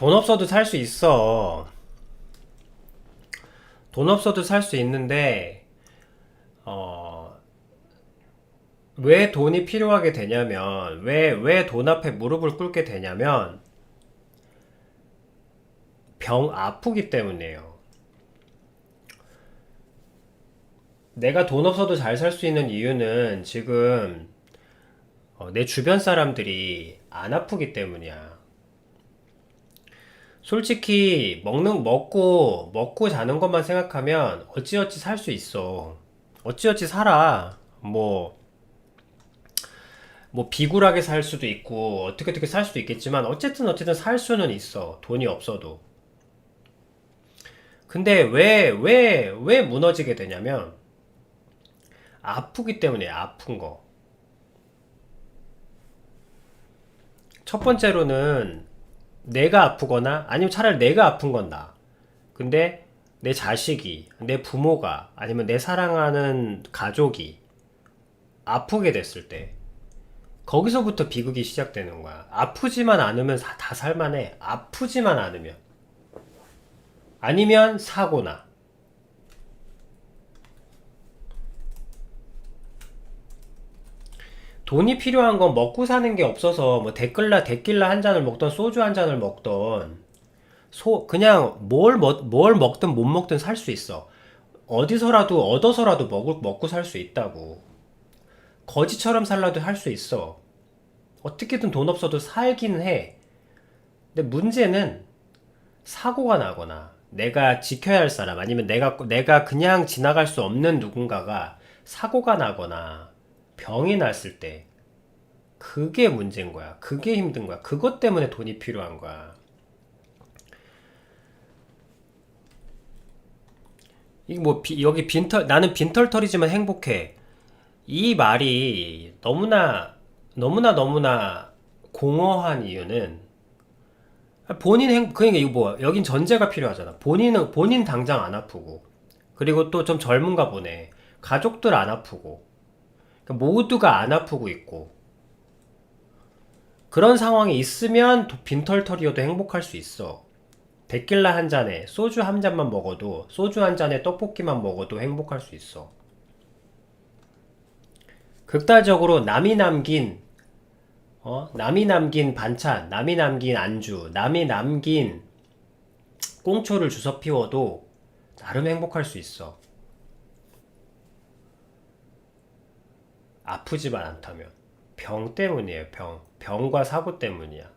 돈 없어도 살 수 있어. 돈 없어도 살 수 있는데, 어, 왜 돈이 필요하게 되냐면, 왜 돈 앞에 무릎을 꿇게 되냐면, 아프기 때문이에요. 내가 돈 없어도 잘 살 수 있는 이유는 지금 내 주변 사람들이 안 아프기 때문이야. 솔직히 먹고 자는 것만 생각하면 어찌어찌 살 수 있어. 어찌어찌 살아. 뭐 비굴하게 살 수도 있고 어떻게 살 수도 있겠지만 어쨌든 살 수는 있어. 돈이 없어도. 근데 왜 무너지게 되냐면 아프기 때문에 아픈 거. 첫 번째로는 내가 아프거나 아니면 차라리 내가 아픈 건 나아. 근데 내 자식이, 내 부모가 아니면 내 사랑하는 가족이 아프게 됐을 때 거기서부터 비극이 시작되는 거야. 아프지만 않으면 다 살만해. 아프지만 않으면. 아니면 사고나. 돈이 필요한 건 먹고 사는 게 없어서 뭐 데킬라 한 잔을 먹던 소주 한 잔을 먹던 그냥 뭘 먹든 못 먹든 살 수 있어. 어디서라도 얻어서라도 먹고 살 수 있다고. 거지처럼 살라도 할 수 있어. 어떻게든 돈 없어도 살긴 해. 근데 문제는 사고가 나거나 내가 지켜야 할 사람 아니면 내가 그냥 지나갈 수 없는 누군가가 사고가 나거나 병이 났을 때 그게 문제인 거야. 그게 힘든 거야. 그것 때문에 돈이 필요한 거야. 이게 뭐 여기 나는 빈털터리지만 행복해. 이 말이 너무나 공허한 이유는 그러니까 이거 뭐 여긴 전제가 필요하잖아. 본인 당장 안 아프고 그리고 또 좀 젊은가 보네. 가족들 안 아프고 그러니까 모두가 안 아프고 있고 그런 상황이 있으면 빈털터리여도 행복할 수 있어. 데킬라 한 잔에 소주 한 잔만 먹어도 소주 한 잔에 떡볶이만 먹어도 행복할 수 있어. 극단적으로 남이 남긴 반찬, 남이 남긴 안주, 남이 남긴 꽁초를 주워 피워도 나름 행복할 수 있어. 아프지만 않다면. 병 때문이에요, 병. 병과 사고 때문이야.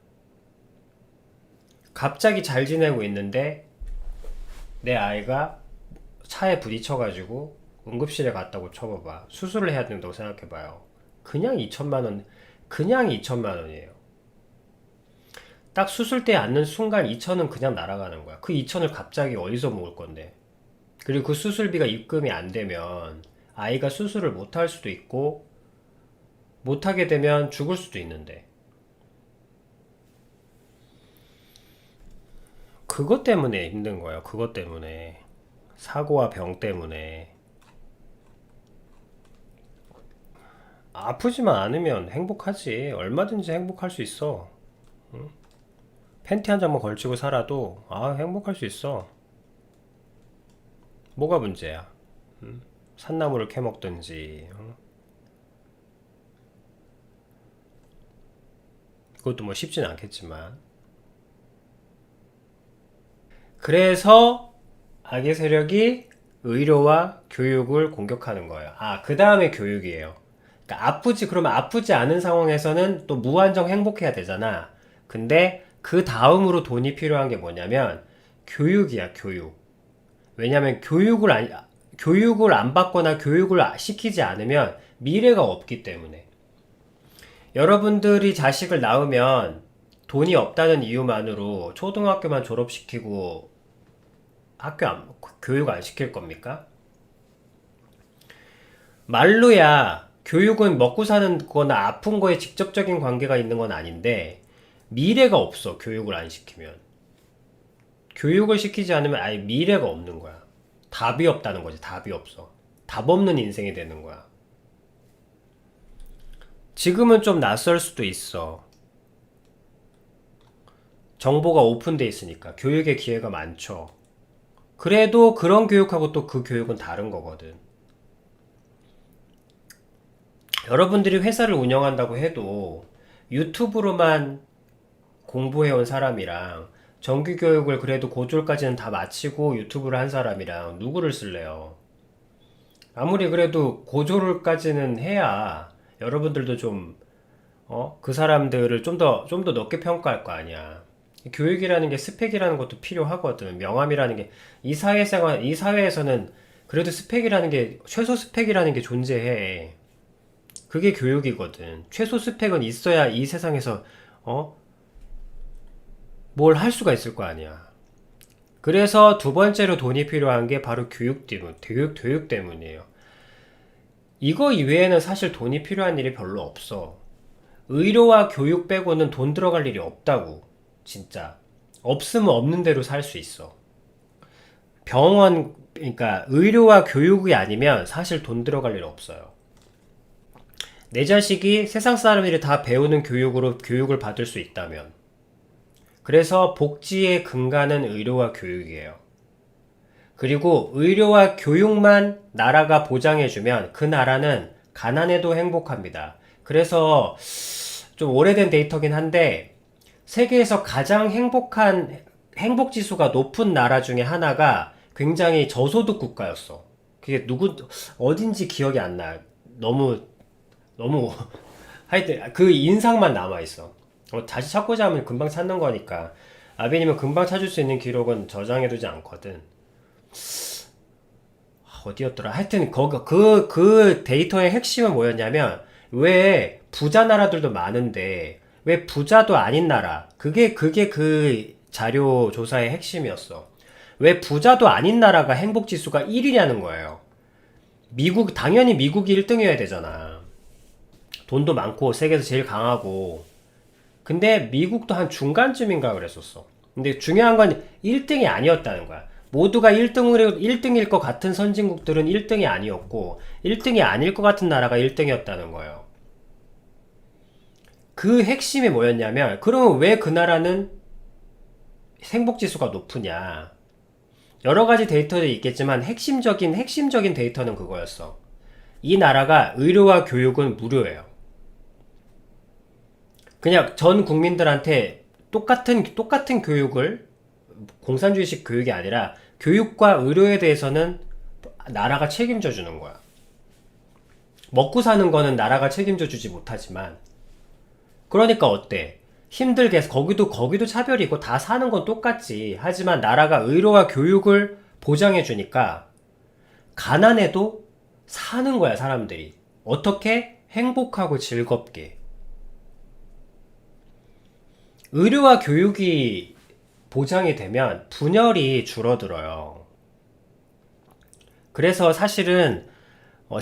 갑자기 잘 지내고 있는데 내 아이가 차에 부딪혀가지고 응급실에 갔다고 쳐봐봐. 수술을 해야 된다고 생각해봐요. 그냥 2천만 원이에요. 딱 수술대에 앉는 순간 2천은 그냥 날아가는 거야. 그 2천을 갑자기 어디서 모을 건데. 그리고 그 수술비가 입금이 안 되면 아이가 수술을 못 할 수도 있고 못하게 되면 죽을 수도 있는데. 그것 때문에 힘든 거예요. 그것 때문에. 사고와 병 때문에. 아프지만 않으면 행복하지. 얼마든지 행복할 수 있어. 팬티 한 장만 걸치고 살아도 행복할 수 있어. 뭐가 문제야? 산나물을 캐먹든지. 그것도 뭐 쉽진 않겠지만. 그래서 악의 세력이 의료와 교육을 공격하는 거예요. 그 다음에 교육이에요. 그러니까 그러면 아프지 않은 상황에서는 또 무한정 행복해야 되잖아. 근데 그 다음으로 돈이 필요한 게 뭐냐면 교육이야, 교육. 왜냐면 교육을 안 받거나 교육을 시키지 않으면 미래가 없기 때문에. 여러분들이 자식을 낳으면 돈이 없다는 이유만으로 초등학교만 졸업시키고 교육 안 시킬 겁니까? 말로야 교육은 먹고 사는 거나 아픈 거에 직접적인 관계가 있는 건 아닌데 미래가 없어. 교육을 안 시키면. 교육을 시키지 않으면 아예 미래가 없는 거야. 답이 없다는 거지. 답이 없어. 답 없는 인생이 되는 거야. 지금은 좀 낯설 수도 있어. 정보가 오픈돼 있으니까 교육의 기회가 많죠. 그래도 그런 교육하고 또 그 교육은 다른 거거든. 여러분들이 회사를 운영한다고 해도 유튜브로만 공부해온 사람이랑 정규 교육을 그래도 고졸까지는 다 마치고 유튜브를 한 사람이랑 누구를 쓸래요? 아무리 그래도 고졸까지는 해야 여러분들도 좀, 그 사람들을 좀 더 높게 평가할 거 아니야. 교육이라는 게 스펙이라는 것도 필요하거든. 명함이라는 게, 이 사회에서는 그래도 스펙이라는 게, 최소 스펙이라는 게 존재해. 그게 교육이거든. 최소 스펙은 있어야 이 세상에서, 어? 뭘 할 수가 있을 거 아니야. 그래서 두 번째로 돈이 필요한 게 바로 교육 때문이에요. 이거 이외에는 사실 돈이 필요한 일이 별로 없어. 의료와 교육 빼고는 돈 들어갈 일이 없다고. 진짜. 없으면 없는 대로 살 수 있어. 그러니까 의료와 교육이 아니면 사실 돈 들어갈 일 없어요. 내 자식이 세상 사람들이 다 배우는 교육으로 교육을 받을 수 있다면. 그래서 복지의 근간은 의료와 교육이에요. 그리고 의료와 교육만 나라가 보장해주면 그 나라는 가난해도 행복합니다. 그래서 좀 오래된 데이터긴 한데 세계에서 가장 행복 지수가 높은 나라 중에 하나가 굉장히 저소득 국가였어. 그게 어딘지 기억이 안 나. 너무 하여튼 그 인상만 남아 있어. 다시 찾고자 하면 금방 찾는 거니까. 아비님은 금방 찾을 수 있는 기록은 저장해두지 않거든. 어디였더라? 하여튼 그 데이터의 핵심은 뭐였냐면 왜 부자 나라들도 많은데 왜 부자도 아닌 나라, 그게 그 자료 조사의 핵심이었어. 왜 부자도 아닌 나라가 행복 지수가 1위냐는 거예요. 당연히 미국이 1등이어야 되잖아. 돈도 많고 세계에서 제일 강하고. 근데 미국도 한 중간쯤인가 그랬었어. 근데 중요한 건 1등이 아니었다는 거야. 모두가 1등일 것 같은 선진국들은 1등이 아니었고 1등이 아닐 것 같은 나라가 1등이었다는 거예요. 그 핵심이 뭐였냐면, 그러면 왜 그 나라는 행복지수가 높으냐? 여러 가지 데이터들이 있겠지만 핵심적인 데이터는 그거였어. 이 나라가 의료와 교육은 무료예요. 그냥 전 국민들한테 똑같은 교육을, 공산주의식 교육이 아니라 교육과 의료에 대해서는 나라가 책임져 주는 거야. 먹고 사는 거는 나라가 책임져 주지 못하지만, 그러니까 어때? 힘들게 해서 거기도 차별이고 다 사는 건 똑같지. 하지만 나라가 의료와 교육을 보장해 주니까 가난해도 사는 거야, 사람들이. 어떻게? 행복하고 즐겁게. 의료와 교육이 보장이 되면 분열이 줄어들어요. 그래서 사실은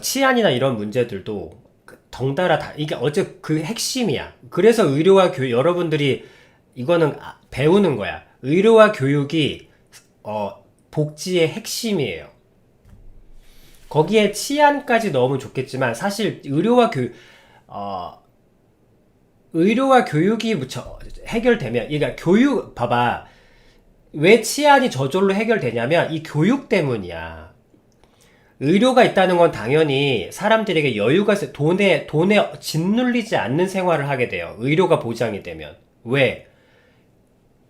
치안이나 이런 문제들도 덩달아 이게 어째 그 핵심이야. 그래서 의료와 교육, 여러분들이 이거는 배우는 거야. 의료와 교육이 복지의 핵심이에요. 거기에 치안까지 넣으면 좋겠지만 사실 의료와 교육이 해결되면, 그러니까 봐봐. 왜 치안이 저절로 해결되냐면 이 교육 때문이야. 의료가 있다는 건 당연히 사람들에게 돈에 짓눌리지 않는 생활을 하게 돼요. 의료가 보장이 되면. 왜?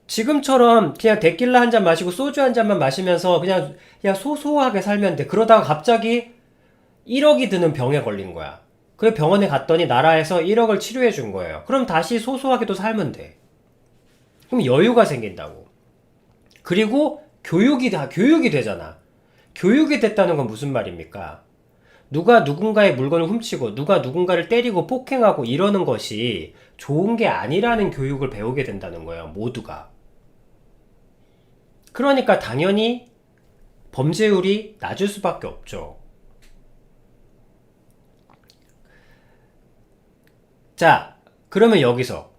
지금처럼 그냥 데킬라 한 잔 마시고 소주 한 잔만 마시면서 그냥 소소하게 살면 돼. 그러다가 갑자기 1억이 드는 병에 걸린 거야. 그래 병원에 갔더니 나라에서 1억을 치료해 준 거예요. 그럼 다시 소소하게도 살면 돼. 그럼 여유가 생긴다고. 그리고 교육이 되잖아. 교육이 됐다는 건 무슨 말입니까? 누가 누군가의 물건을 훔치고 누가 누군가를 때리고 폭행하고 이러는 것이 좋은 게 아니라는 교육을 배우게 된다는 거예요. 모두가. 그러니까 당연히 범죄율이 낮을 수밖에 없죠. 자, 그러면 여기서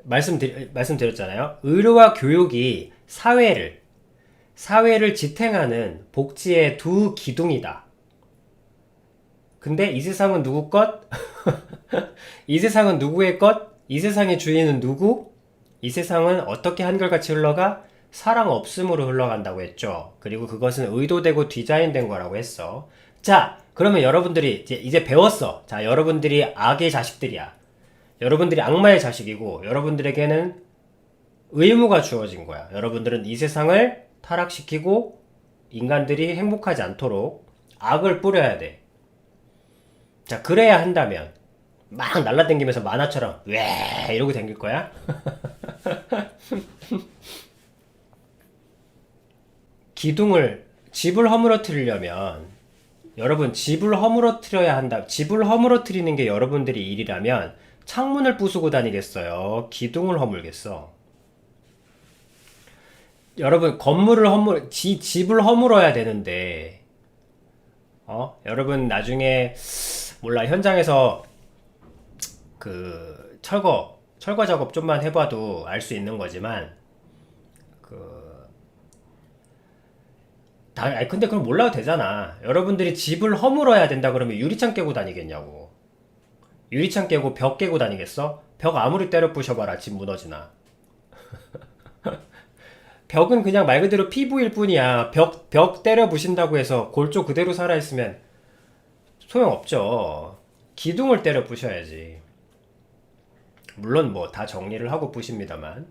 말씀드렸잖아요. 의료와 교육이 사회를 지탱하는 복지의 두 기둥이다. 근데 이 세상은 누구 것? 이 세상은 누구의 것? 이 세상의 주인은 누구? 이 세상은 어떻게 한결같이 흘러가? 사랑 없음으로 흘러간다고 했죠. 그리고 그것은 의도되고 디자인된 거라고 했어. 자, 그러면 여러분들이 이제 배웠어. 자, 여러분들이 악의 자식들이야. 여러분들이 악마의 자식이고, 여러분들에게는 의무가 주어진 거야. 여러분들은 이 세상을 타락시키고, 인간들이 행복하지 않도록 악을 뿌려야 돼. 자, 그래야 한다면, 막 날라다니면서 만화처럼, 왜 이러고 다닐 거야? 집을 허물어뜨리려면, 여러분, 집을 허물어뜨려야 한다. 집을 허물어뜨리는 게 여러분들이 일이라면, 창문을 부수고 다니겠어요? 기둥을 허물겠어? 여러분, 집을 허물어야 되는데, 여러분, 나중에, 몰라, 현장에서, 철거 작업 좀만 해봐도 알 수 있는 거지만, 그, 아니, 근데 그럼 몰라도 되잖아. 여러분들이 집을 허물어야 된다 그러면 유리창 깨고 다니겠냐고. 유리창 깨고 벽 깨고 다니겠어? 벽 아무리 때려 부셔봐라, 집 무너지나. 벽은 그냥 말 그대로 피부일 뿐이야. 벽 때려 부신다고 해서 골조 그대로 살아있으면 소용없죠. 기둥을 때려 부셔야지. 물론 뭐 다 정리를 하고 부십니다만.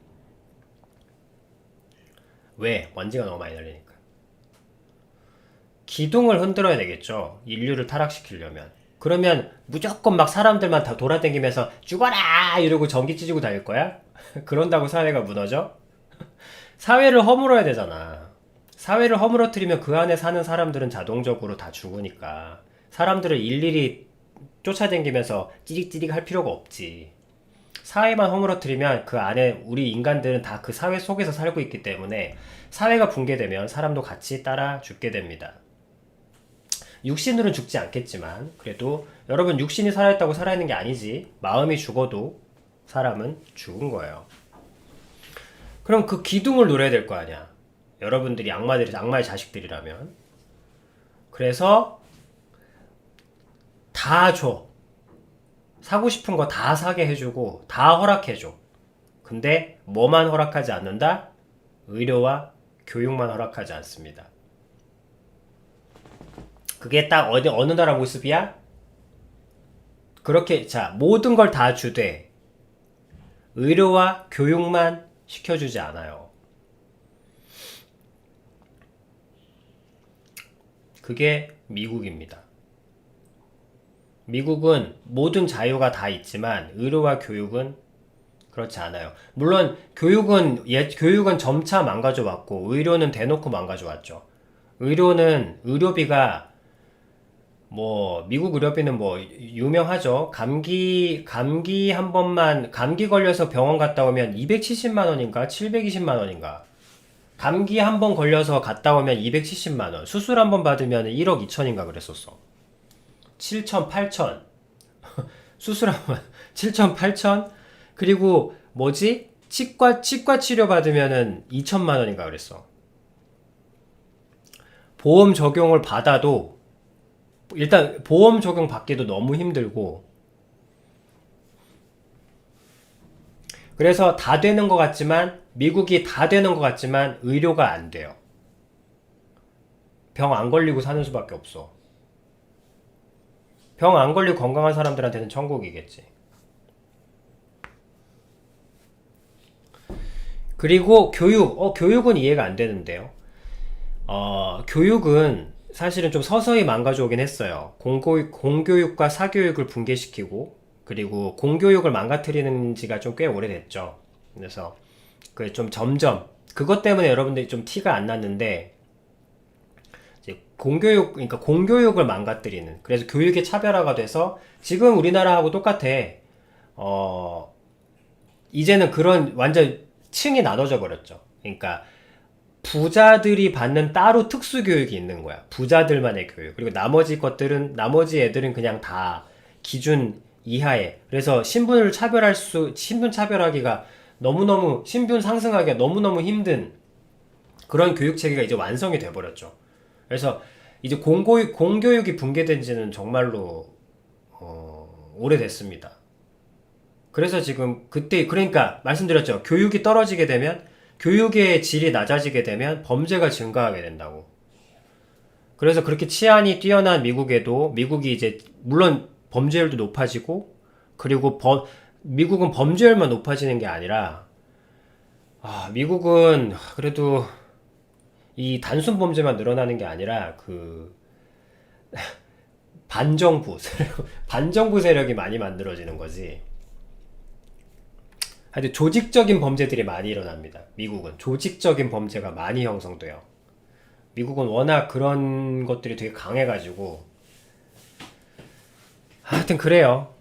왜? 먼지가 너무 많이 날리니까. 기둥을 흔들어야 되겠죠. 인류를 타락시키려면. 그러면 무조건 막 사람들만 다 돌아다니면서 죽어라! 이러고 전기 찢고 다닐 거야? 그런다고 사회가 무너져? 사회를 허물어야 되잖아. 사회를 허물어뜨리면 그 안에 사는 사람들은 자동적으로 다 죽으니까. 사람들을 일일이 쫓아다니면서 찌릭찌릭 할 필요가 없지. 사회만 허물어뜨리면 그 안에 우리 인간들은 다 그 사회 속에서 살고 있기 때문에 사회가 붕괴되면 사람도 같이 따라 죽게 됩니다. 육신으로는 죽지 않겠지만 그래도 여러분 육신이 살아있다고 살아있는 게 아니지. 마음이 죽어도 사람은 죽은 거예요. 그럼 그 기둥을 노려야 될 거 아니야. 여러분들이 악마의 자식들이라면. 그래서 다 줘. 사고 싶은 거 다 사게 해주고 다 허락해줘. 근데 뭐만 허락하지 않는다? 의료와 교육만 허락하지 않습니다. 그게 딱 어느 나라 모습이야? 그렇게 자 모든 걸 다 주되 의료와 교육만 시켜주지 않아요. 그게 미국입니다. 미국은 모든 자유가 다 있지만 의료와 교육은 그렇지 않아요. 물론 교육은 점차 망가져 왔고 의료는 대놓고 망가져 왔죠. 의료비가 뭐 미국 의료비는 뭐 유명하죠. 감기 한 번만 감기 걸려서 병원 갔다 오면 270만 원인가 720만 원인가. 감기 한 번 걸려서 갔다 오면 270만 원. 수술 한 번 받으면 1억 2천인가 그랬었어. 7천, 8천. 수술 한 번 7천, 8천. 그리고 뭐지? 치과 치료 받으면은 2천만 원인가 그랬어. 보험 적용을 받아도 일단 보험 적용 받기도 너무 힘들고 그래서 다 되는 것 같지만 미국이 다 되는 것 같지만 의료가 안 돼요. 병 안 걸리고 사는 수밖에 없어. 병 안 걸리고 건강한 사람들한테는 천국이겠지. 그리고 교육은 이해가 안 되는데요. 교육은 사실은 좀 서서히 망가져 오긴 했어요. 공교육과 사교육을 붕괴시키고, 그리고 공교육을 망가뜨리는 지가 좀 꽤 오래됐죠. 그래서, 그 좀 점점, 그것 때문에 여러분들이 좀 티가 안 났는데, 이제 그러니까 공교육을 망가뜨리는, 그래서 교육의 차별화가 돼서, 지금 우리나라하고 똑같아. 어, 이제는 그런 완전 층이 나눠져 버렸죠. 그러니까, 부자들이 받는 따로 특수교육이 있는 거야. 부자들만의 교육. 그리고 나머지 애들은 그냥 다 기준 이하에. 그래서 신분 차별하기가 너무너무, 신분 상승하기가 너무너무 힘든 그런 교육체계가 이제 완성이 돼버렸죠. 그래서 이제 공교육이 붕괴된 지는 정말로, 오래됐습니다. 그래서 지금 그때 그러니까 말씀드렸죠. 교육이 떨어지게 되면 교육의 질이 낮아지게 되면 범죄가 증가하게 된다고. 그래서 그렇게 치안이 뛰어난 미국에도 미국이 이제 물론 범죄율도 높아지고 그리고 미국은 범죄율만 높아지는 게 아니라 미국은 그래도 이 단순 범죄만 늘어나는 게 아니라 그 반정부 세력이 많이 만들어지는 거지. 하여튼 조직적인 범죄들이 많이 일어납니다. 미국은 조직적인 범죄가 많이 형성돼요. 미국은 워낙 그런 것들이 되게 강해가지고 하여튼 그래요.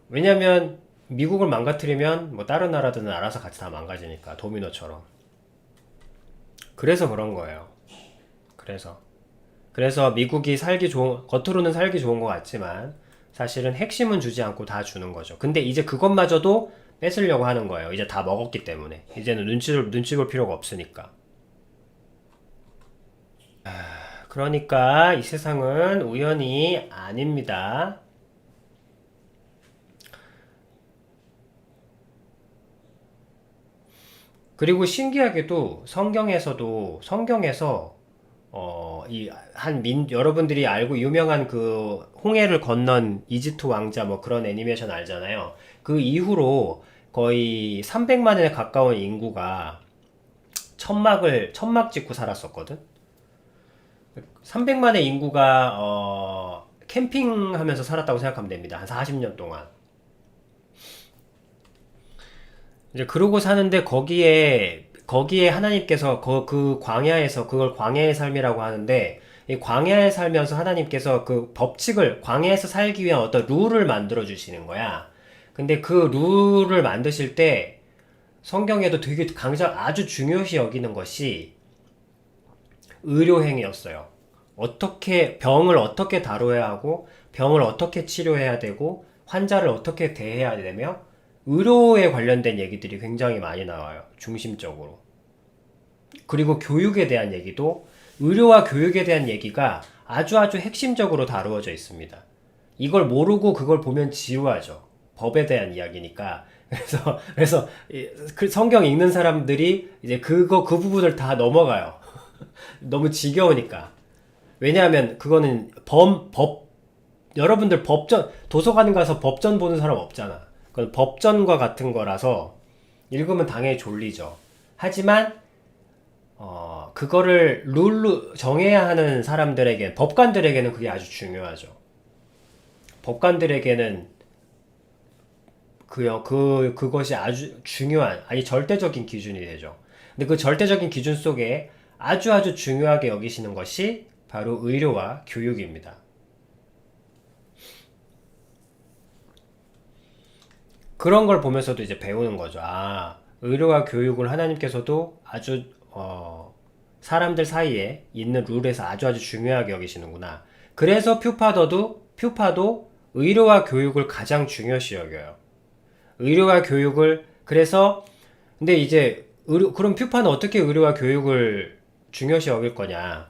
왜냐면 미국을 망가뜨리면 뭐 다른 나라들은 알아서 같이 다 망가지니까 도미노처럼. 그래서 그런 거예요. 그래서 미국이 겉으로는 살기 좋은 것 같지만 사실은 핵심은 주지 않고 다 주는 거죠. 근데 이제 그것마저도 뺏으려고 하는 거예요. 이제 다 먹었기 때문에. 이제는 눈치 볼 필요가 없으니까. 그러니까 이 세상은 우연이 아닙니다. 그리고 신기하게도 성경에서 여러분들이 알고 유명한 그 홍해를 건넌 이집트 왕자 뭐 그런 애니메이션 알잖아요. 그 이후로 거의 300만에 가까운 인구가 천막 짓고 살았었거든. 300만의 인구가 캠핑하면서 살았다고 생각하면 됩니다. 한 40년 동안. 이제 그러고 사는데 거기에 하나님께서 그 광야에서 그걸 광야의 삶이라고 하는데 이 광야에 살면서 하나님께서 그 법칙을 광야에서 살기 위한 어떤 룰을 만들어 주시는 거야. 근데 그 룰을 만드실 때 성경에도 되게 아주 중요시 여기는 것이 의료행위였어요. 병을 어떻게 다뤄야 하고 병을 어떻게 치료해야 되고 환자를 어떻게 대해야 되며 의료에 관련된 얘기들이 굉장히 많이 나와요. 중심적으로. 그리고 교육에 대한 얘기도 의료와 교육에 대한 얘기가 아주 핵심적으로 다루어져 있습니다. 이걸 모르고 그걸 보면 지루하죠. 법에 대한 이야기니까. 그래서 그 성경 읽는 사람들이 이제 그 부분을 다 넘어가요. 너무 지겨우니까. 왜냐하면 그거는 여러분들 도서관 가서 법전 보는 사람 없잖아. 그건 법전과 같은 거라서 읽으면 당연히 졸리죠. 하지만 그거를 룰로 정해야 하는 법관들에게는 그게 아주 중요하죠. 법관들에게는 그것이 아주 중요한, 절대적인 기준이 되죠. 근데 그 절대적인 기준 속에 아주 중요하게 여기시는 것이 바로 의료와 교육입니다. 그런 걸 보면서도 이제 배우는 거죠. 의료와 교육을 하나님께서도 아주 사람들 사이에 있는 룰에서 아주 중요하게 여기시는구나. 그래서 퓨파도 의료와 교육을 가장 중요시 여겨요. 의료와 교육을 근데 이제 그럼 퓨파는 어떻게 의료와 교육을 중요시 여길 거냐?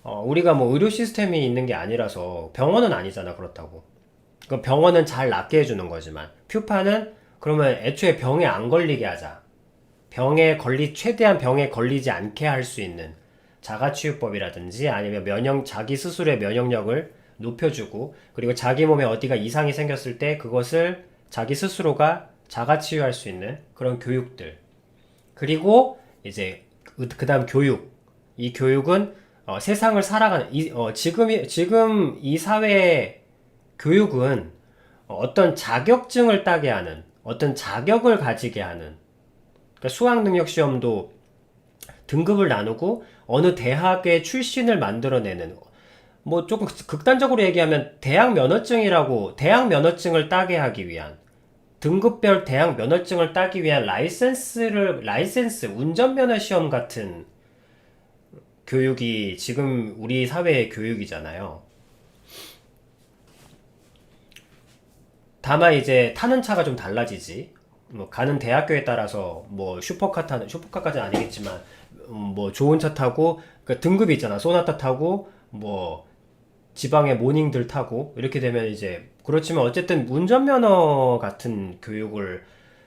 우리가 뭐 의료 시스템이 있는 게 아니라서 병원은 아니잖아. 그렇다고. 그 병원은 잘 낫게 해주는 거지만 퓨파는 그러면 애초에 병에 안 걸리게 하자. 최대한 병에 걸리지 않게 할 수 있는 자가치유법이라든지 아니면 자기 스스로의 면역력을 높여주고 그리고 자기 몸에 어디가 이상이 생겼을 때 그것을 자기 스스로가 자가치유할 수 있는 그런 교육들. 그리고 이제 그 다음 교육. 이 교육은 세상을 살아가는 지금 이 사회의 교육은 어떤 자격증을 따게 하는 어떤 자격을 가지게 하는 그러니까 수학능력 시험도 등급을 나누고 어느 대학의 출신을 만들어내는 뭐 조금 극단적으로 얘기하면 대학 면허증을 따게 하기 위한 등급별 대학 면허증을 따기 위한 라이센스 운전면허 시험 같은 교육이 지금 우리 사회의 교육이잖아요. 다만 이제 타는 차가 좀 달라지지. 뭐 가는 대학교에 따라서 뭐 슈퍼카까지는 아니겠지만 뭐 좋은 차 타고 그 등급이 있잖아. 소나타 타고 뭐 지방의 모닝들 타고 이렇게 되면 이제 그렇지만 어쨌든 운전면허 같은 교육을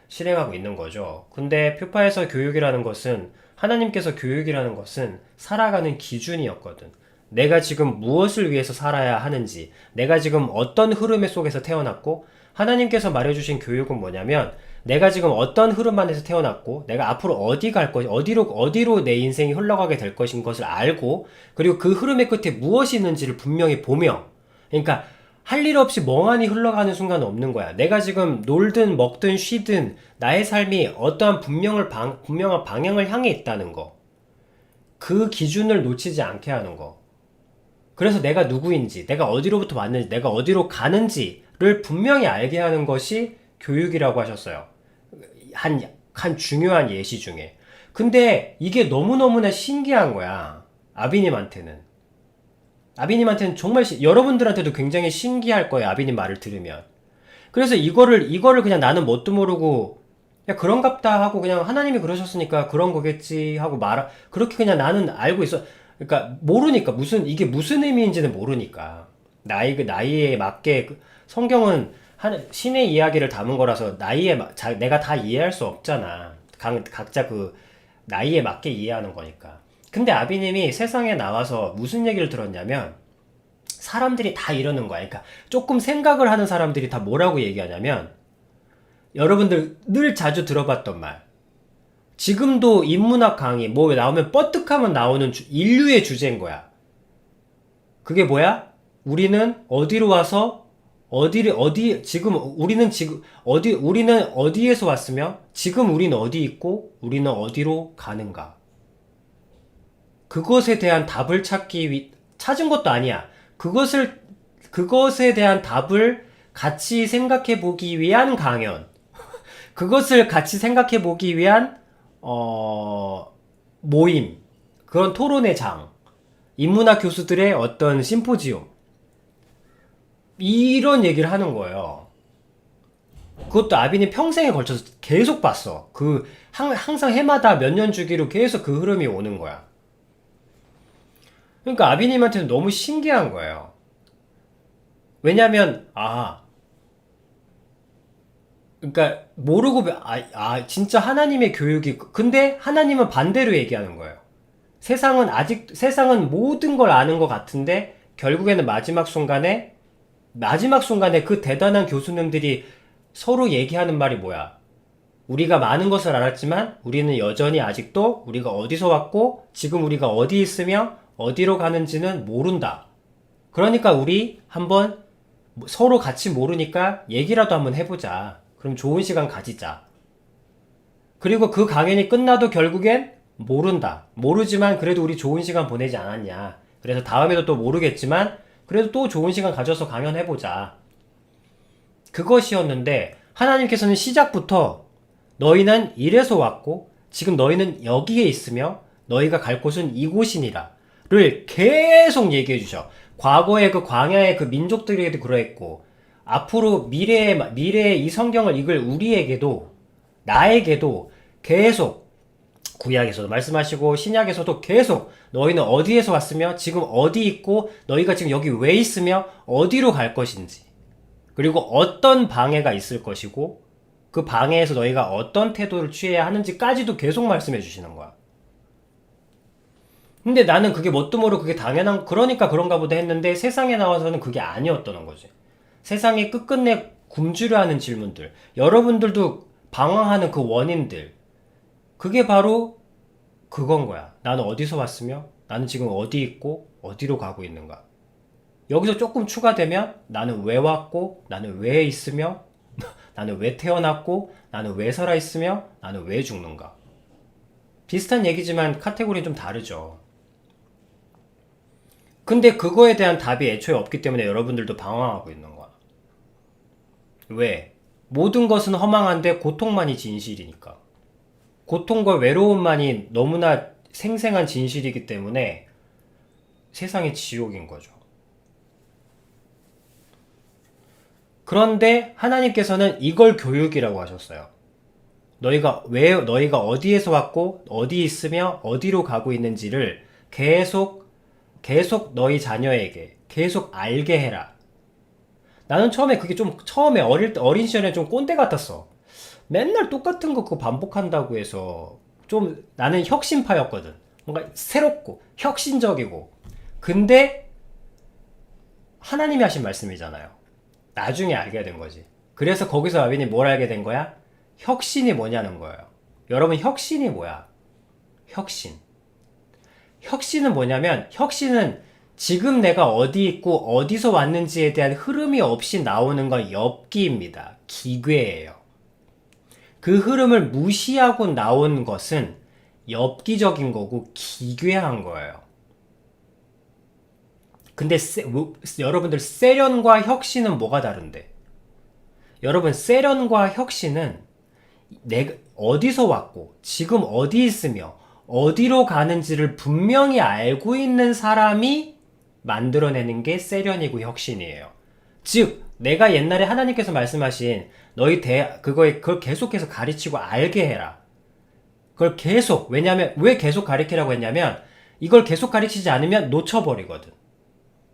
실행하고 있는 거죠. 근데 표파에서 교육이라는 것은 하나님께서 교육이라는 것은 살아가는 기준이었거든. 내가 지금 무엇을 위해서 살아야 하는지, 내가 지금 어떤 흐름 속에서 태어났고, 하나님께서 말해주신 교육은 뭐냐면, 내가 지금 어떤 흐름 안에서 태어났고, 내가 앞으로 어디 갈 것, 어디로 내 인생이 흘러가게 될 것인 것을 알고, 그리고 그 흐름의 끝에 무엇이 있는지를 분명히 보며, 그러니까 할 일 없이 멍하니 흘러가는 순간은 없는 거야. 내가 지금 놀든 먹든 쉬든 나의 삶이 어떠한 분명한 방향을 향해 있다는 거. 그 기준을 놓치지 않게 하는 거. 그래서 내가 누구인지, 내가 어디로부터 왔는지, 내가 어디로 가는지를 분명히 알게 하는 것이 교육이라고 하셨어요. 한 중요한 예시 중에. 근데 이게 너무너무나 신기한 거야. 아비님한테는 정말 여러분들한테도 굉장히 신기할 거예요. 아비님 말을 들으면. 그래서 이거를 그냥 나는 뭣도 모르고 야 그런갑다 하고 그냥 하나님이 그러셨으니까 그런 거겠지 하고 그렇게 그냥 나는 알고 있어. 그러니까 모르니까 이게 무슨 의미인지는 모르니까 나이에 맞게 성경은 신의 이야기를 담은 거라서 내가 다 이해할 수 없잖아. 각자 그 나이에 맞게 이해하는 거니까. 근데 아비님이 세상에 나와서 무슨 얘기를 들었냐면 사람들이 다 이러는 거야. 그러니까 조금 생각을 하는 사람들이 다 뭐라고 얘기하냐면 여러분들 늘 자주 들어봤던 말. 지금도 인문학 강의 뭐 나오면 뻗뜩하면 나오는 인류의 주제인 거야. 그게 뭐야? 우리는 어디로 와서 우리는 어디에서 왔으며 지금 우리는 어디 있고 우리는 어디로 가는가? 그것에 대한 답을 찾은 것도 아니야. 그것에 대한 답을 같이 생각해 보기 위한 강연. 그것을 같이 생각해 보기 위한, 모임. 그런 토론의 장. 인문학 교수들의 어떤 심포지움. 이런 얘기를 하는 거예요. 그것도 아비는 평생에 걸쳐서 계속 봤어. 항상 해마다 몇 년 주기로 계속 그 흐름이 오는 거야. 그러니까 아비님한테는 너무 신기한 거예요. 왜냐면, 그러니까 진짜 하나님의 교육이, 근데 하나님은 반대로 얘기하는 거예요. 세상은 모든 걸 아는 것 같은데, 결국에는 마지막 순간에 그 대단한 교수님들이 서로 얘기하는 말이 뭐야? 우리가 많은 것을 알았지만 우리는 여전히 아직도 우리가 어디서 왔고 지금 우리가 어디 있으며 어디로 가는지는 모른다. 그러니까 우리 한번 서로 같이 모르니까 얘기라도 한번 해보자. 그럼 좋은 시간 가지자. 그리고 그 강연이 끝나도 결국엔 모른다. 모르지만 그래도 우리 좋은 시간 보내지 않았냐. 그래서 다음에도 또 모르겠지만 그래도 또 좋은 시간 가져서 강연해보자. 그것이었는데 하나님께서는 시작부터 너희는 이래서 왔고 지금 너희는 여기에 있으며 너희가 갈 곳은 이곳이니라 를 계속 얘기해 주셔. 과거의 그 광야의 그 민족들에게도 그러했고 앞으로 미래의 이 성경을 읽을 우리에게도 나에게도 계속 구약에서도 말씀하시고 신약에서도 계속 너희는 어디에서 왔으며 지금 어디 있고 너희가 지금 여기 왜 있으며 어디로 갈 것인지 그리고 어떤 방해가 있을 것이고 그 방해에서 너희가 어떤 태도를 취해야 하는지까지도 계속 말씀해 주시는 거야. 근데 나는 그게 뭣도 모르고 그게 당연한 그러니까 그런가 보다 했는데 세상에 나와서는 그게 아니었던 거지. 세상이 끝끝내 굶주려 하는 질문들, 여러분들도 방황하는 그 원인들, 그게 바로 그건 거야. 나는 어디서 왔으며 나는 지금 어디 있고 어디로 가고 있는가. 여기서 조금 추가되면 나는 왜 왔고 나는 왜 있으며 나는 왜 태어났고 나는 왜 살아있으며 나는 왜 죽는가. 비슷한 얘기지만 카테고리는 좀 다르죠. 근데 그거에 대한 답이 애초에 없기 때문에 여러분들도 방황하고 있는 거야. 왜? 모든 것은 허망한데 고통만이 진실이니까. 고통과 외로움만이 너무나 생생한 진실이기 때문에 세상이 지옥인 거죠. 그런데 하나님께서는 이걸 교육이라고 하셨어요. 너희가 어디에서 왔고 어디 있으며 어디로 가고 있는지를 계속 너희 자녀에게 계속 알게 해라. 나는 처음에 그게 좀, 처음에 어린 시절에 좀 꼰대 같았어. 맨날 똑같은 거 그거 반복한다고 해서 좀 나는 혁신파였거든. 뭔가 새롭고 혁신적이고. 근데 하나님이 하신 말씀이잖아요. 나중에 알게 된 거지. 그래서 거기서 아빈이 뭘 알게 된 거야? 혁신이 뭐냐는 거예요. 여러분, 혁신이 뭐야? 혁신. 혁신은 뭐냐면, 혁신은 지금 내가 어디 있고 어디서 왔는지에 대한 흐름이 없이 나오는 건 엽기입니다. 기괴예요. 그 흐름을 무시하고 나온 것은 엽기적인 거고 기괴한 거예요. 근데 여러분들 세련과 혁신은 뭐가 다른데? 여러분, 세련과 혁신은 내가 어디서 왔고 지금 어디 있으며 어디로 가는지를 분명히 알고 있는 사람이 만들어내는 게 세련이고 혁신이에요. 즉 내가 옛날에 하나님께서 말씀하신 너희 그걸 계속해서 가르치고 알게 해라. 그걸 계속, 왜냐면 왜 계속 가르치라고 했냐면 이걸 계속 가르치지 않으면 놓쳐버리거든.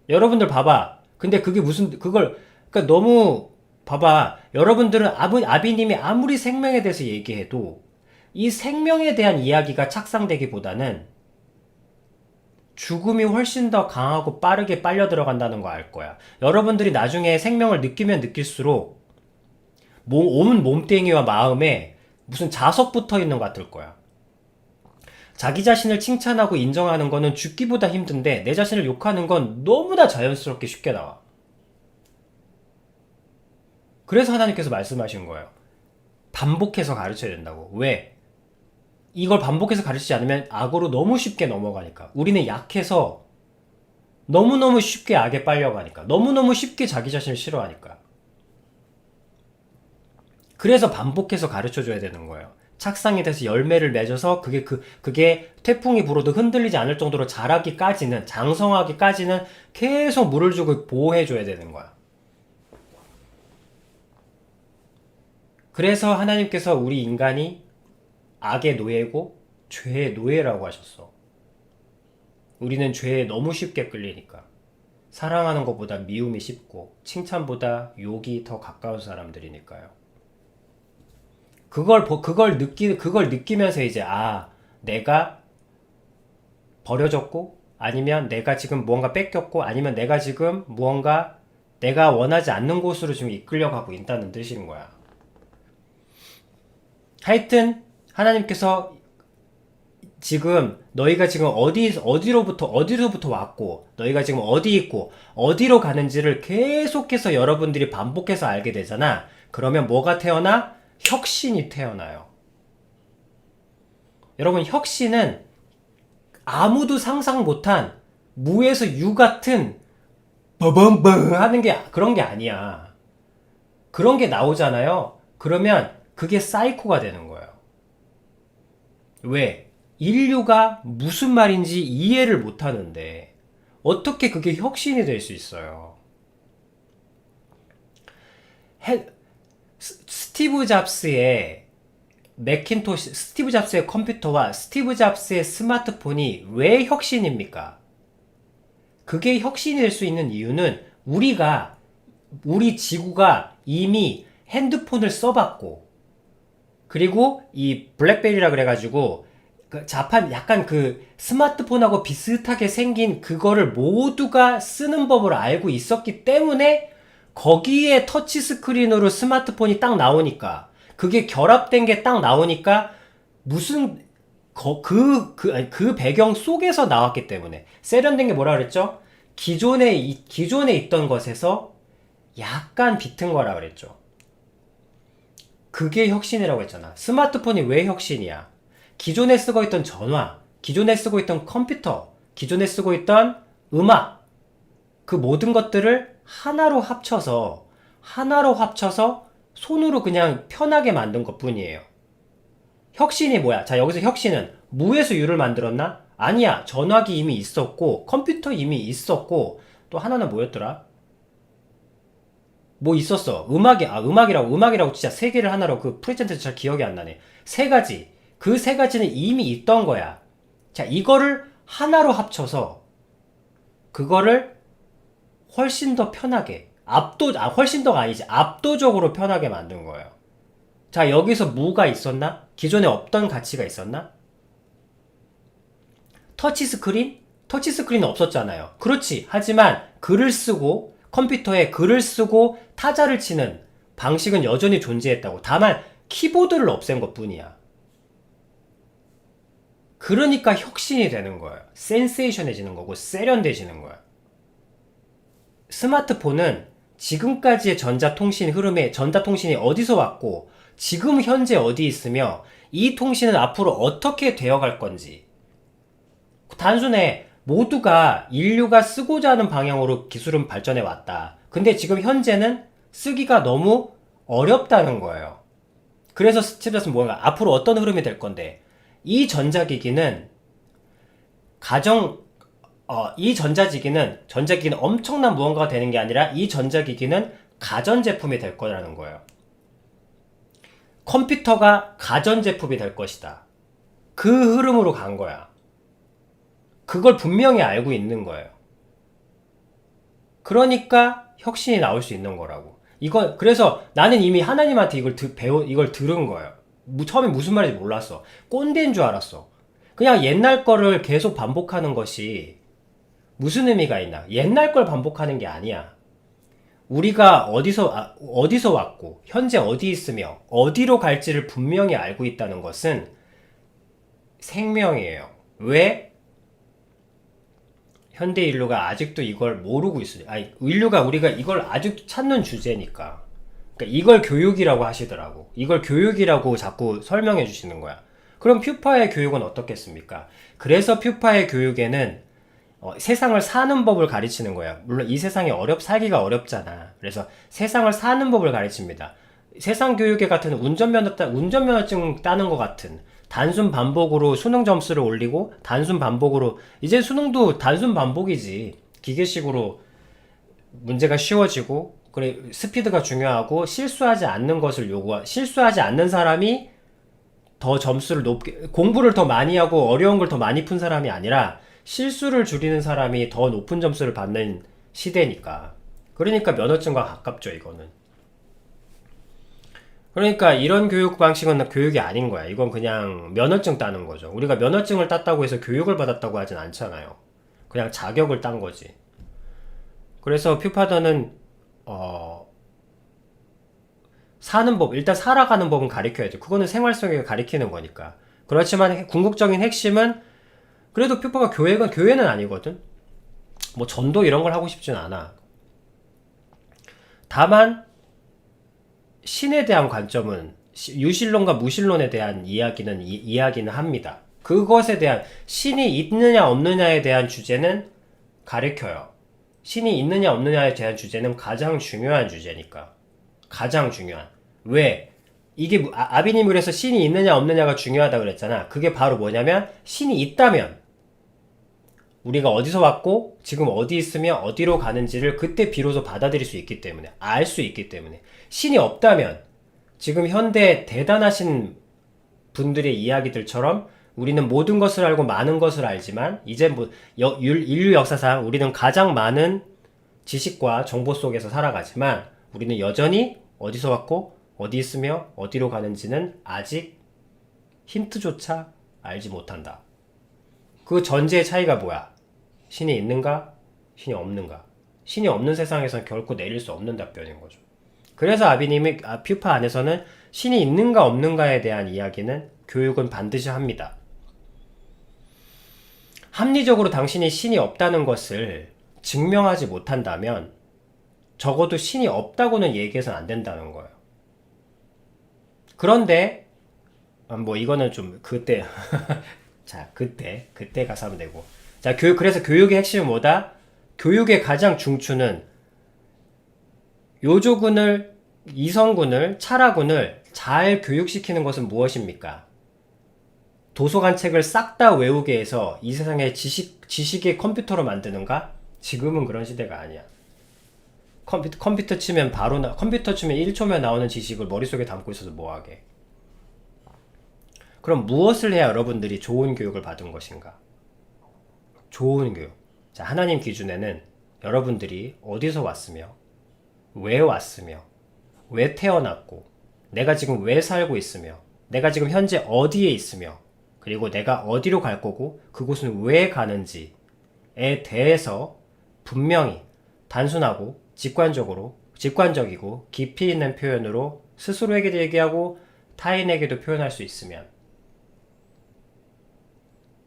여러분들 봐봐. 근데 그게 그러니까 너무, 봐봐. 여러분들은 아비님이 아무리 생명에 대해서 얘기해도 이 생명에 대한 이야기가 착상되기보다는 죽음이 훨씬 더 강하고 빠르게 빨려 들어간다는 거 알 거야. 여러분들이 나중에 생명을 느끼면 느낄수록 온 몸뚱이와 마음에 무슨 자석 붙어 있는 것 같을 거야. 자기 자신을 칭찬하고 인정하는 거는 죽기보다 힘든데 내 자신을 욕하는 건 너무나 자연스럽게 쉽게 나와. 그래서 하나님께서 말씀하신 거예요. 반복해서 가르쳐야 된다고. 왜? 이걸 반복해서 가르치지 않으면 악으로 너무 쉽게 넘어가니까. 우리는 약해서 너무너무 쉽게 악에 빨려가니까. 너무너무 쉽게 자기 자신을 싫어하니까. 그래서 반복해서 가르쳐줘야 되는 거예요. 착상이 돼서 열매를 맺어서 그게 태풍이 불어도 흔들리지 않을 정도로 자라기까지는, 장성하기까지는 계속 물을 주고 보호해줘야 되는 거야. 그래서 하나님께서 우리 인간이 악의 노예고 죄의 노예라고 하셨어. 우리는 죄에 너무 쉽게 끌리니까. 사랑하는 것보다 미움이 쉽고 칭찬보다 욕이 더 가까운 사람들이니까요. 그걸 느끼면서 이제, 내가 버려졌고, 아니면 내가 지금 무언가 뺏겼고, 아니면 내가 지금 무언가 내가 원하지 않는 곳으로 지금 이끌려가고 있다는 뜻인 거야. 하여튼, 하나님께서 지금 너희가 지금 어디로부터 왔고, 너희가 지금 어디 있고, 어디로 가는지를 계속해서 여러분들이 반복해서 알게 되잖아. 그러면 뭐가 태어나? 혁신이 태어나요. 여러분, 혁신은 아무도 상상 못한 무에서 유 같은 버벙벙 하는 그런 게 아니야. 그런 게 나오잖아요. 그러면 그게 사이코가 되는 거예요. 왜? 인류가 무슨 말인지 이해를 못 하는데 어떻게 그게 혁신이 될 수 있어요? 스티브 잡스의 스티브 잡스의 컴퓨터와 스티브 잡스의 스마트폰이 왜 혁신입니까? 그게 혁신이 될 수 있는 이유는 우리 지구가 이미 핸드폰을 써봤고, 그리고 이 블랙베리라 그래가지고 그 약간 그 스마트폰하고 비슷하게 생긴 그거를 모두가 쓰는 법을 알고 있었기 때문에 거기에 터치 스크린으로 스마트폰이 딱 나오니까, 그게 결합된 게 딱 나오니까 무슨 그 배경 속에서 나왔기 때문에 세련된 게 뭐라 그랬죠? 기존에 있던 것에서 약간 비튼 거라 그랬죠. 그게 혁신이라고 했잖아. 스마트폰이 왜 혁신이야? 기존에 쓰고 있던 전화, 기존에 쓰고 있던 컴퓨터, 기존에 쓰고 있던 음악, 그 모든 것들을 하나로 합쳐서 손으로 그냥 편하게 만든 것 뿐이에요. 혁신이 뭐야? 자, 여기서 혁신은 무에서 유를 만들었나? 아니야. 전화기 이미 있었고, 컴퓨터 이미 있었고, 또 하나는 뭐였더라? 뭐 있었어. 음악이라고 진짜 세 개를 하나로 그 프레젠테이션 잘 기억이 안 나네. 세 가지. 그 세 가지는 이미 있던 거야. 자, 이거를 하나로 합쳐서 그거를 훨씬 더 편하게, 훨씬 더가 아니지. 압도적으로 편하게 만든 거예요. 자, 여기서 무가 있었나? 기존에 없던 가치가 있었나? 터치스크린? 터치스크린은 없었잖아요. 그렇지. 하지만 글을 쓰고 컴퓨터에 글을 쓰고 타자를 치는 방식은 여전히 존재했다고. 다만 키보드를 없앤 것뿐이야. 그러니까 혁신이 되는 거예요. 센세이션해지는 거고 세련돼지는 거야. 스마트폰은 지금까지의 전자통신 흐름에 전자통신이 어디서 왔고 지금 현재 어디 있으며 이 통신은 앞으로 어떻게 되어갈 건지 단순해. 모두가 인류가 쓰고자 하는 방향으로 기술은 발전해 왔다. 근데 지금 현재는 쓰기가 너무 어렵다는 거예요. 그래서 스티브 잡스는 뭔가 앞으로 어떤 흐름이 될 건데 이 전자기기는 이 전자기기는 엄청난 무언가가 되는 게 아니라 이 전자기기는 가전제품이 될 거라는 거예요. 컴퓨터가 가전제품이 될 것이다. 그 흐름으로 간 거야. 그걸 분명히 알고 있는 거예요. 그러니까 혁신이 나올 수 있는 거라고. 그래서 나는 이미 하나님한테 이걸 들은 거예요. 처음에 무슨 말인지 몰랐어. 꼰대인 줄 알았어. 그냥 옛날 거를 계속 반복하는 것이 무슨 의미가 있나? 옛날 걸 반복하는 게 아니야. 우리가 어디서 왔고, 현재 어디 있으며, 어디로 갈지를 분명히 알고 있다는 것은 생명이에요. 왜? 현대 인류가 아직도 이걸 모르고 있어요. 우리가 이걸 아직도 찾는 주제니까. 그러니까 이걸 교육이라고 하시더라고. 이걸 교육이라고 자꾸 설명해 주시는 거야. 그럼 퓨파의 교육은 어떻겠습니까? 그래서 퓨파의 교육에는 세상을 사는 법을 가르치는 거야. 물론 이 세상이 살기가 어렵잖아. 그래서 세상을 사는 법을 가르칩니다. 세상 교육에 같은 운전면허증 따는 것 같은 단순 반복으로 수능 점수를 올리고 단순 반복으로 이제 수능도 단순 반복이지. 기계식으로 문제가 쉬워지고 그래 스피드가 중요하고 실수하지 않는 사람이 더 점수를 높게 공부를 더 많이 하고 어려운 걸 더 많이 푼 사람이 아니라 실수를 줄이는 사람이 더 높은 점수를 받는 시대니까. 그러니까 면허증과 가깝죠, 이거는. 그러니까 이런 교육 방식은 교육이 아닌 거야. 이건 그냥 면허증 따는 거죠. 우리가 면허증을 땄다고 해서 교육을 받았다고 하진 않잖아요. 그냥 자격을 딴 거지. 그래서 퓨파더는 사는 법, 일단 살아가는 법은 가르쳐야죠. 그거는 생활 속에 가르치는 거니까. 그렇지만 궁극적인 핵심은 그래도 퓨파가 교회는 아니거든. 뭐 전도 이런 걸 하고 싶진 않아. 다만 신에 대한 관점은 유실론과 무실론에 대한 이야기는 합니다. 그것에 대한 신이 있느냐 없느냐에 대한 주제는 가르쳐요. 신이 있느냐 없느냐에 대한 주제는 가장 중요한 주제니까. 가장 중요한. 왜? 이게 아비님이 그래서 신이 있느냐 없느냐가 중요하다 그랬잖아. 그게 바로 뭐냐면 신이 있다면 우리가 어디서 왔고 지금 어디 있으며 어디로 가는지를 그때 비로소 받아들일 수 있기 때문에 알 수 있기 때문에 신이 없다면 지금 현대 대단하신 분들의 이야기들처럼 우리는 모든 것을 알고 많은 것을 알지만 이제 인류 역사상 우리는 가장 많은 지식과 정보 속에서 살아가지만 우리는 여전히 어디서 왔고 어디 있으며 어디로 가는지는 아직 힌트조차 알지 못한다. 그 전제의 차이가 뭐야? 신이 있는가? 신이 없는가? 신이 없는 세상에선 결코 내릴 수 없는 답변인 거죠. 그래서 아비님이 퓨파 안에서는 신이 있는가 없는가에 대한 이야기는 교육은 반드시 합니다. 합리적으로 당신이 신이 없다는 것을 증명하지 못한다면 적어도 신이 없다고는 얘기해서는 안 된다는 거예요. 그런데 뭐 이거는 좀 그때 자 그때 가서 하면 되고 자 그래서 교육의 핵심은 뭐다? 교육의 가장 중추는 이성군을 차라군을 잘 교육시키는 것은 무엇입니까? 도서관 책을 싹 다 외우게 해서 이 세상의 지식의 컴퓨터로 만드는가? 지금은 그런 시대가 아니야. 컴퓨터 치면 1초면 나오는 지식을 머릿속에 담고 있어서 뭐하게. 그럼 무엇을 해야 여러분들이 좋은 교육을 받은 것인가? 좋은 교육. 자, 하나님 기준에는 여러분들이 어디서 왔으며 왜 왔으며, 왜 태어났고, 내가 지금 왜 살고 있으며, 내가 지금 현재 어디에 있으며, 그리고 내가 어디로 갈 거고, 그곳은 왜 가는지에 대해서 분명히 단순하고 직관적이고 깊이 있는 표현으로 스스로에게도 얘기하고 타인에게도 표현할 수 있으면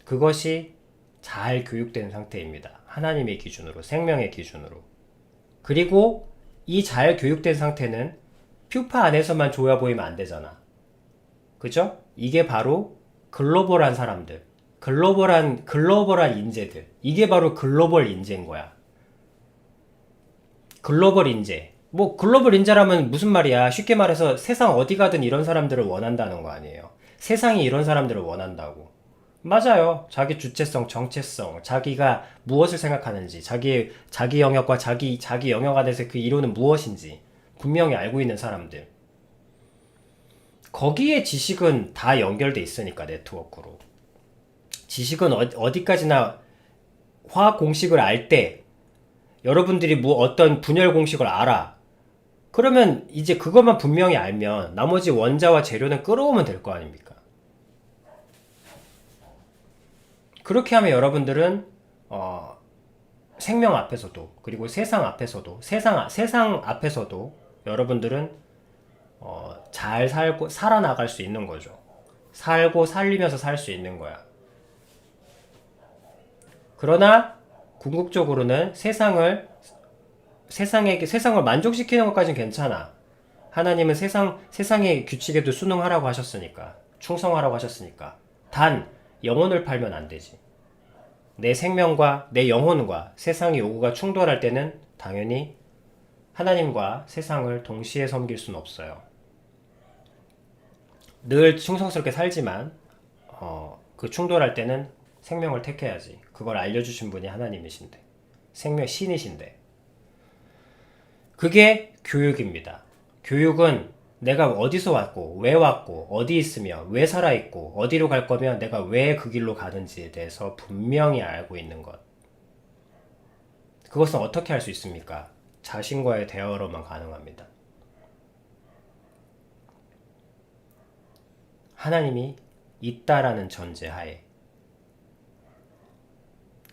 그것이 잘 교육된 상태입니다. 하나님의 기준으로, 생명의 기준으로. 그리고 이 잘 교육된 상태는 퓨파 안에서만 좋아 보이면 안 되잖아. 그죠? 이게 바로 글로벌한 사람들, 글로벌한 인재들. 이게 바로 글로벌 인재인 거야. 글로벌 인재. 뭐 글로벌 인재라면 무슨 말이야? 쉽게 말해서 세상 어디 가든 이런 사람들을 원한다는 거 아니에요. 세상이 이런 사람들을 원한다고. 맞아요. 자기 주체성, 정체성, 자기가 무엇을 생각하는지, 자기 영역과 자기 영역 안에서 그 이론은 무엇인지 분명히 알고 있는 사람들. 거기에 지식은 다 연결돼 있으니까, 네트워크로. 지식은 어디까지나 화학 공식을 알 때, 여러분들이 뭐 어떤 분열 공식을 알아. 그러면 이제 그것만 분명히 알면 나머지 원자와 재료는 끌어오면 될 거 아닙니까? 그렇게 하면 여러분들은 생명 앞에서도 그리고 세상 앞에서도 세상 앞에서도 여러분들은 잘 살고 살아나갈 수 있는 거죠. 살고 살리면서 살 수 있는 거야. 그러나 궁극적으로는 세상을 만족시키는 것까지는 괜찮아. 하나님은 세상의 규칙에도 순응하라고 하셨으니까, 충성하라고 하셨으니까. 단 영혼을 팔면 안 되지. 내 생명과 내 영혼과 세상의 요구가 충돌할 때는 당연히 하나님과 세상을 동시에 섬길 수는 없어요. 늘 충성스럽게 살지만 그 충돌할 때는 생명을 택해야지. 그걸 알려주신 분이 하나님이신데, 생명 신이신데. 그게 교육입니다. 교육은 내가 어디서 왔고, 어디 있으며, 왜 살아있고, 어디로 갈 거면 내가 왜 그 길로 가는지에 대해서 분명히 알고 있는 것. 그것은 어떻게 할 수 있습니까? 자신과의 대화로만 가능합니다. 하나님이 있다라는 전제하에.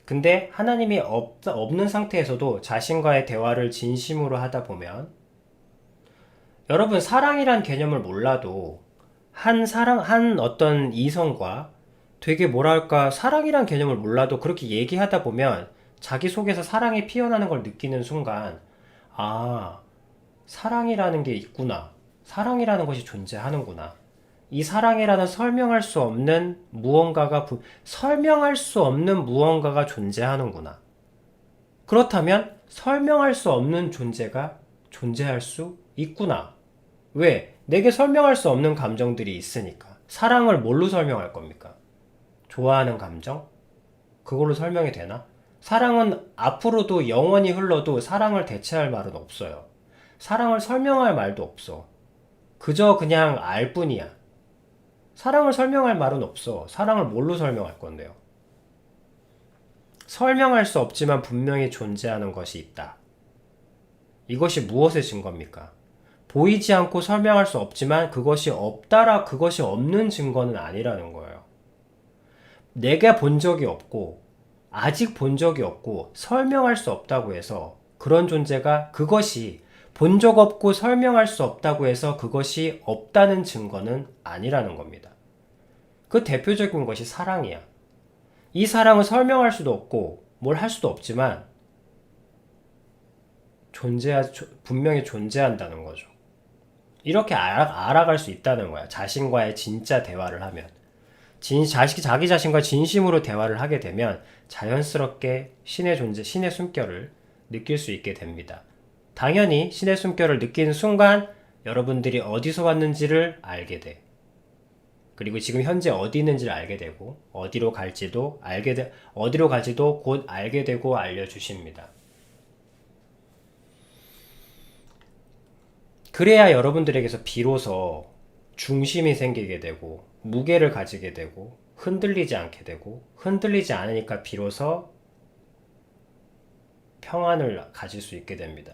근데 하나님이 없는 상태에서도 자신과의 대화를 진심으로 하다 보면 여러분 사랑이란 개념을 몰라도 한 어떤 이성과 되게 뭐랄까 사랑이란 개념을 몰라도 그렇게 얘기하다 보면 자기 속에서 사랑이 피어나는 걸 느끼는 순간 아 사랑이라는 게 있구나. 사랑이라는 것이 존재하는구나. 이 사랑이라는 설명할 수 없는 무언가가 존재하는구나. 그렇다면 설명할 수 없는 존재가 존재할 수 있구나. 왜? 내게 설명할 수 없는 감정들이 있으니까. 사랑을 뭘로 설명할 겁니까? 좋아하는 감정? 그걸로 설명이 되나? 사랑은 앞으로도 영원히 흘러도 사랑을 대체할 말은 없어요. 사랑을 설명할 말도 없어. 그저 그냥 알 뿐이야. 사랑을 설명할 말은 없어. 사랑을 뭘로 설명할 건데요? 설명할 수 없지만 분명히 존재하는 것이 있다. 이것이 무엇의 증거입니까? 보이지 않고 설명할 수 없지만 그것이 없는 증거는 아니라는 거예요. 내가 본 적이 없고, 아직 본 적이 없고, 설명할 수 없다고 해서 그런 존재가 그것이 본 적 없고 설명할 수 없다고 해서 그것이 없다는 증거는 아니라는 겁니다. 그 대표적인 것이 사랑이야. 이 사랑은 설명할 수도 없고 뭘 할 수도 없지만 분명히 존재한다는 거죠. 이렇게 알아갈 수 있다는 거야. 자신과의 진짜 대화를 하면. 자기 자신과 진심으로 대화를 하게 되면 자연스럽게 신의 존재, 신의 숨결을 느낄 수 있게 됩니다. 당연히 신의 숨결을 느끼는 순간 여러분들이 어디서 왔는지를 알게 돼. 그리고 지금 현재 어디 있는지를 알게 되고 어디로 갈지도 곧 알게 되고 알려주십니다. 그래야 여러분들에게서 비로소 중심이 생기게 되고 무게를 가지게 되고 흔들리지 않게 되고 흔들리지 않으니까 비로소 평안을 가질 수 있게 됩니다.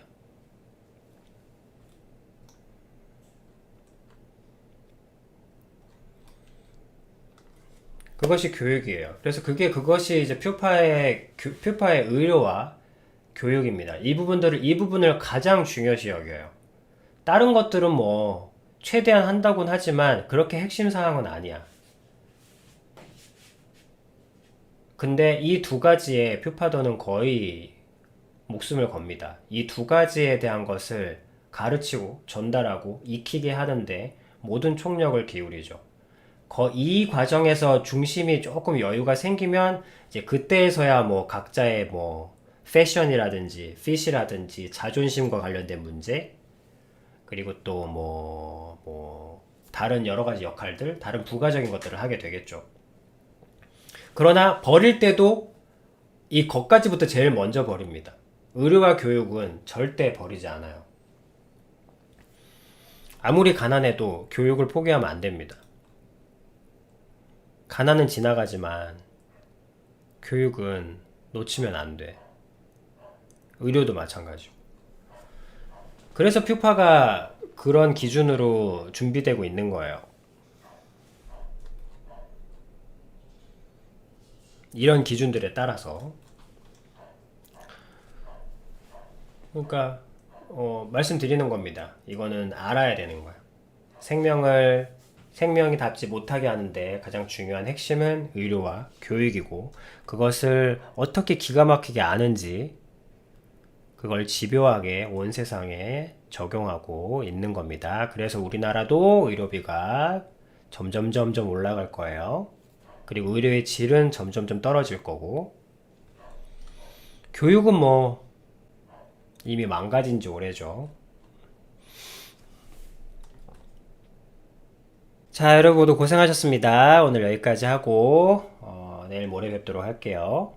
그것이 교육이에요. 그래서 그것이 이제 퓨파의 의료와 교육입니다. 이 부분을 가장 중요시 여겨요. 다른 것들은 뭐 최대한 한다곤 하지만 그렇게 핵심 사항은 아니야. 근데 이 두 가지에 퓨파도는 거의 목숨을 겁니다. 이 두 가지에 대한 것을 가르치고 전달하고 익히게 하는데 모든 총력을 기울이죠. 이 과정에서 중심이 조금 여유가 생기면 이제 그때에서야 뭐 각자의 뭐 패션이라든지 핏이라든지 자존심과 관련된 문제, 그리고 또 뭐 다른 여러 가지 역할들, 다른 부가적인 것들을 하게 되겠죠. 그러나 버릴 때도 이 것까지부터 제일 먼저 버립니다. 의료와 교육은 절대 버리지 않아요. 아무리 가난해도 교육을 포기하면 안 됩니다. 가난은 지나가지만 교육은 놓치면 안 돼. 의료도 마찬가지고. 그래서 퓨파가 그런 기준으로 준비되고 있는 거예요. 이런 기준들에 따라서. 그러니까 말씀드리는 겁니다. 이거는 알아야 되는 거예요. 생명이 닿지 못하게 하는데 가장 중요한 핵심은 의료와 교육이고, 그것을 어떻게 기가 막히게 아는지 그걸 집요하게 온 세상에 적용하고 있는 겁니다. 그래서 우리나라도 의료비가 점점 올라갈 거예요. 그리고 의료의 질은 점점 떨어질 거고, 교육은 뭐 이미 망가진 지 오래죠. 자, 여러분 모두 고생하셨습니다. 오늘 여기까지 하고 내일 모레 뵙도록 할게요.